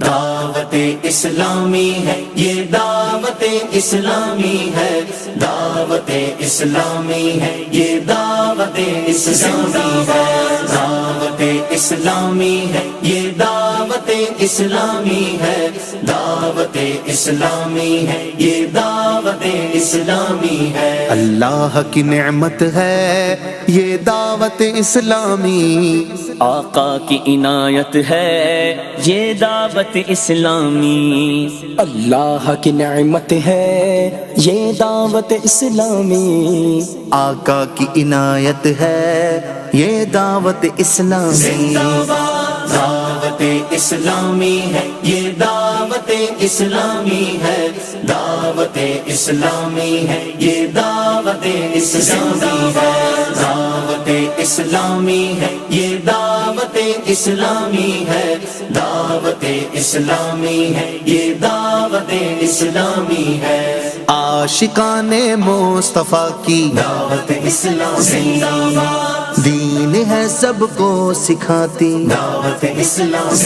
دعوت اسلامی ہے یہ دعوت اسلامی ہے، دعوت اسلامی ہے یہ دعوت اسلامی ہے، دعوت اسلامی ہے یہ دعوت اسلامی ہے، دعوت اسلامی ہے یہ دعوت اسلامی ہے۔ اللہ کی نعمت ہے یہ دعوت اسلامی، آقا کی عنایت ہے یہ دعوت اسلامی، اللہ کی نعمت ہے یہ دعوت اسلامی، آقا کی عنایت ہے یہ دعوت اسلامی۔ دعوت اسلامی ہے یہ دعوت اسلامی ہے، دعوت اسلامی ہے یہ دعوت اسلامی ہے، دعوت اسلامی ہے یہ دعوت اسلامی ہے، دعوت اسلامی ہے یہ دعوت اسلامی ہے۔ عاشقان مصطفیٰ کی دعوت اسلامی، دین ہے سب کو سکھاتی، دعوت اسلامی۔